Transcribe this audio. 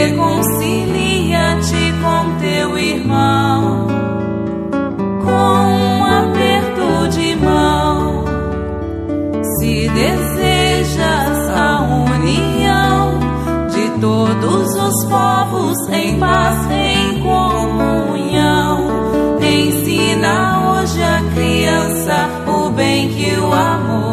reconcilia-te com teu irmão, com um aperto de mão. Se desejas a união de todos os povos em paz, em comunhão, ensina hoje a criança o bem que o amor